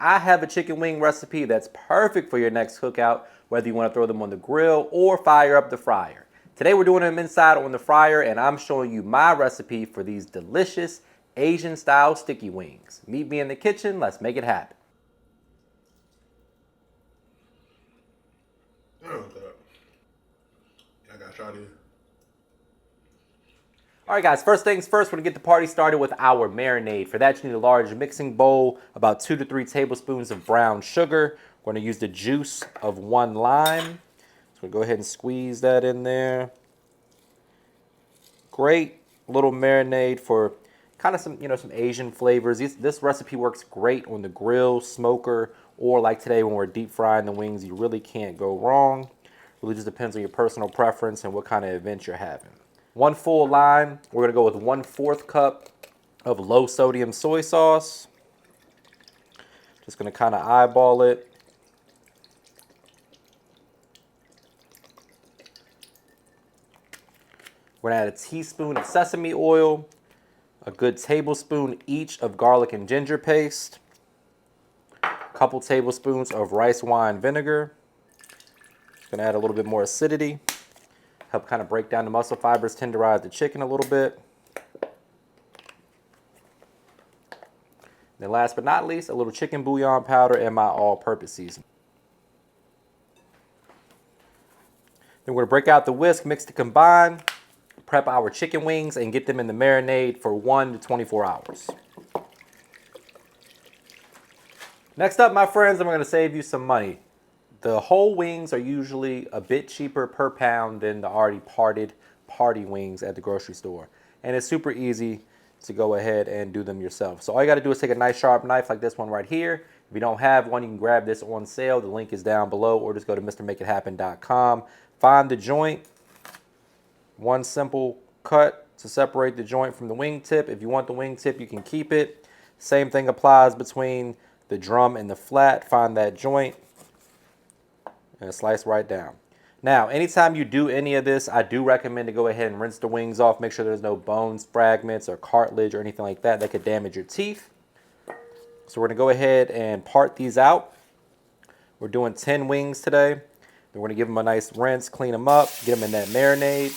I have a chicken wing recipe that's perfect for your next cookout, whether you want to throw them on the grill or fire up the fryer. Today we're doing them inside on the fryer, and I'm showing you my recipe for these delicious Asian style sticky wings. Meet me in the kitchen, let's make it happen. I gotta try this. All right, guys, first things first, we're gonna get the party started with our marinade. For that, you need a large mixing bowl, about 2 to 3 tablespoons of brown sugar. We're gonna use the juice of 1 lime. So we'll go ahead and squeeze that in there. Great little marinade for kind of some, some Asian flavors. This recipe works great on the grill, smoker, or like today when we're deep frying the wings, you really can't go wrong. Really just depends on your personal preference and what kind of event you're having. 1 full lime. We're gonna go with 1/4 cup of low sodium soy sauce. Just gonna kind of eyeball it. We're gonna add a teaspoon of sesame oil, a good tablespoon each of garlic and ginger paste, a couple tablespoons of rice wine vinegar. Gonna add a little bit more acidity, help kind of break down the muscle fibers, tenderize the chicken a little bit. Then last but not least, a little chicken bouillon powder and my all-purpose seasoning. Then we're gonna break out the whisk, mix to combine, prep our chicken wings, and get them in the marinade for 1 to 24 hours. Next up, my friends, I'm gonna save you some money. The whole wings are usually a bit cheaper per pound than the already parted party wings at the grocery store. And it's super easy to go ahead and do them yourself. So all you gotta do is take a nice sharp knife like this one right here. If you don't have one, you can grab this on sale. The link is down below, or just go to mrmakeithappen.com. Find the joint. 1 simple cut to separate the joint from the wingtip. If you want the wingtip, you can keep it. Same thing applies between the drum and the flat. Find that joint and slice right down. Now, anytime you do any of this, I do recommend to go ahead and rinse the wings off. Make sure there's no bones, fragments, or cartilage or anything like that that could damage your teeth. So we're gonna go ahead and part these out. We're doing 10 wings today. Then we're gonna give them a nice rinse, clean them up, get them in that marinade.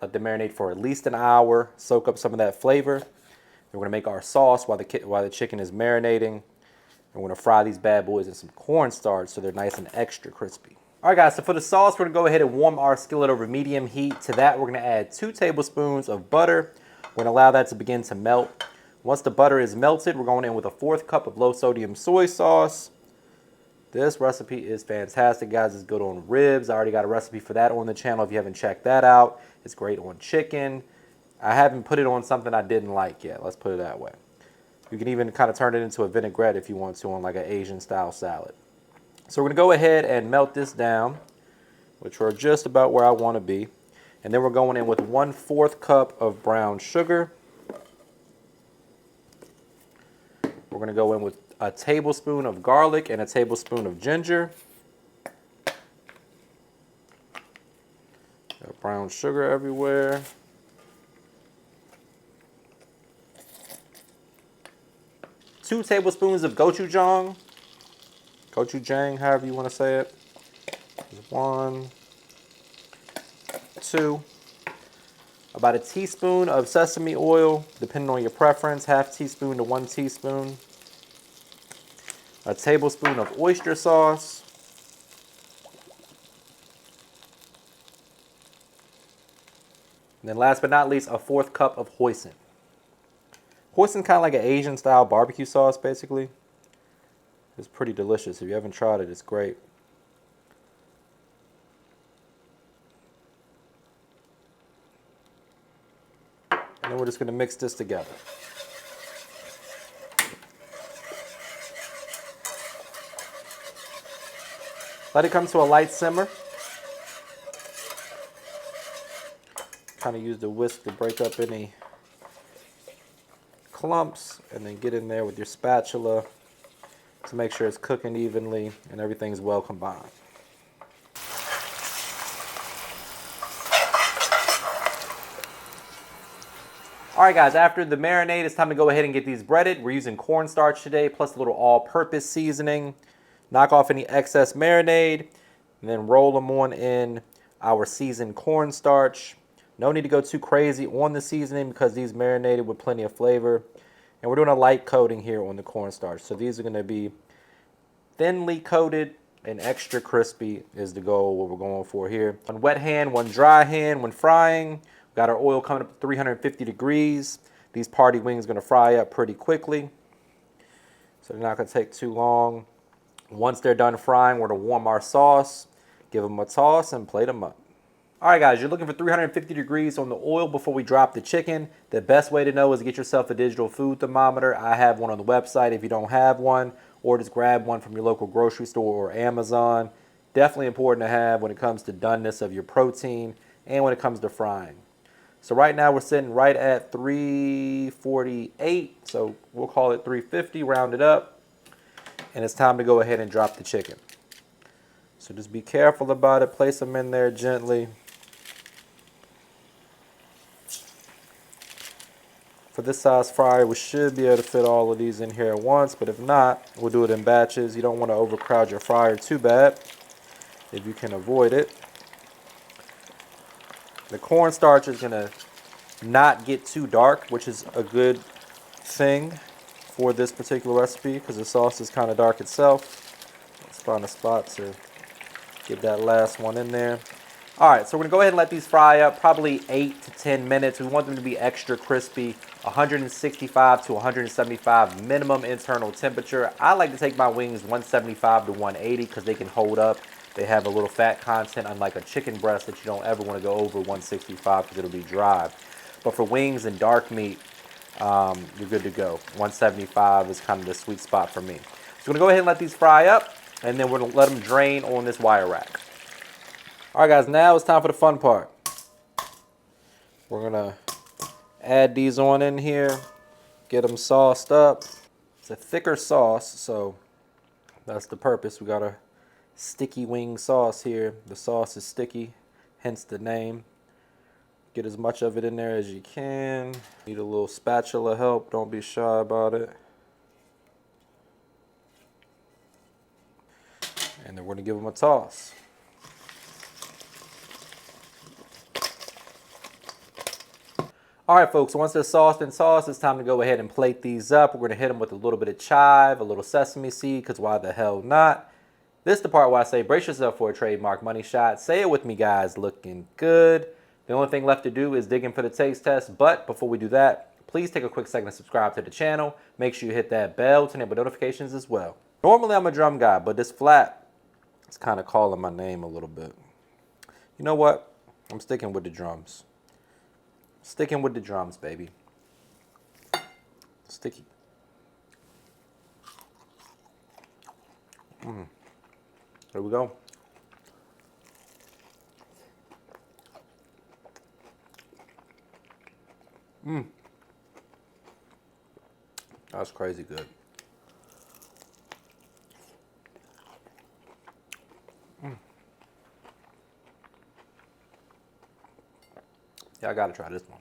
Let them marinate for at least an hour, soak up some of that flavor. Then we're gonna make our sauce while the chicken is marinating. And we're gonna fry these bad boys in some cornstarch so they're nice and extra crispy. All right, guys, so for the sauce, we're gonna go ahead and warm our skillet over medium heat. To that, we're gonna add 2 tablespoons of butter. We're gonna allow that to begin to melt. Once the butter is melted, we're going in with a 1/4 cup of low sodium soy sauce. This recipe is fantastic, guys. It's good on ribs. I already got a recipe for that on the channel if you haven't checked that out. It's great on chicken. I haven't put it on something I didn't like yet. Let's put it that way. You can even kind of turn it into a vinaigrette if you want to on like an Asian style salad. So we're gonna go ahead and melt this down, which are just about where I wanna be. And then we're going in with 1/4 cup of brown sugar. We're gonna go in with a tablespoon of garlic and a tablespoon of ginger. Got brown sugar everywhere. Two tablespoons of gochujang. Gochujang, however you want to say it. 1, 2. About a teaspoon of sesame oil, depending on your preference. 1/2 teaspoon to 1 teaspoon. A tablespoon of oyster sauce. And then last but not least, a 1/4 cup of hoisin. Hoisin kind of like an Asian style barbecue sauce, basically. It's pretty delicious. If you haven't tried it, it's great. And then we're just gonna mix this together. Let it come to a light simmer. Kind of use the whisk to break up any clumps, and then get in there with your spatula to make sure it's cooking evenly and everything's well combined. All right, guys, after the marinade, it's time to go ahead and get these breaded. We're using cornstarch today, plus a little all-purpose seasoning. Knock off any excess marinade, and then roll them on in our seasoned cornstarch. No need to go too crazy on the seasoning because these marinated with plenty of flavor. And we're doing a light coating here on the cornstarch. So these are going to be thinly coated and extra crispy is the goal, what we're going for here. One wet hand, one dry hand when frying. We got our oil coming up to 350 degrees. These party wings are going to fry up pretty quickly, so they're not going to take too long. Once they're done frying, we're going to warm our sauce, give them a toss, and plate them up. All right, guys, you're looking for 350 degrees on the oil before we drop the chicken. The best way to know is to get yourself a digital food thermometer. I have one on the website if you don't have one, or just grab one from your local grocery store or Amazon. Definitely important to have when it comes to doneness of your protein and when it comes to frying. So right now we're sitting right at 348, so we'll call it 350, round it up. And it's time to go ahead and drop the chicken. So just be careful about it. Place them in there gently. For this size fryer, we should be able to fit all of these in here at once, but if not, we'll do it in batches. You don't want to overcrowd your fryer too bad if you can avoid it. The cornstarch is going to not get too dark, which is a good thing for this particular recipe because the sauce is kind of dark itself. Let's find a spot to get that last one in there. All right, so we're gonna go ahead and let these fry up probably 8 to 10 minutes. We want them to be extra crispy, 165 to 175 minimum internal temperature. I like to take my wings 175 to 180 because they can hold up. They have a little fat content, unlike a chicken breast that you don't ever want to go over 165 because it'll be dry. But for wings and dark meat, you're good to go. 175 is kind of the sweet spot for me. So we're gonna go ahead and let these fry up, and then we're gonna let them drain on this wire rack. All right, guys, now it's time for the fun part. We're gonna add these on in here, get them sauced up. It's a thicker sauce, so that's the purpose. We got a sticky wing sauce here. The sauce is sticky, hence the name. Get as much of it in there as you can. Need a little spatula help, don't be shy about it. And then we're gonna give them a toss. All right, folks, so once they're sauced and tossed, it's time to go ahead and plate these up. We're gonna hit them with a little bit of chive, a little sesame seed, because why the hell not? This is the part where I say, brace yourself for a trademark money shot. Say it with me, guys, looking good. The only thing left to do is dig in for the taste test, but before we do that, please take a quick second to subscribe to the channel. Make sure you hit that bell to enable notifications as well. Normally I'm a drum guy, but this flat is kind of calling my name a little bit. You know what? I'm sticking with the drums. Sticking with the drums, baby. Sticky. There we go. That's crazy good. Yeah, I gotta try this one.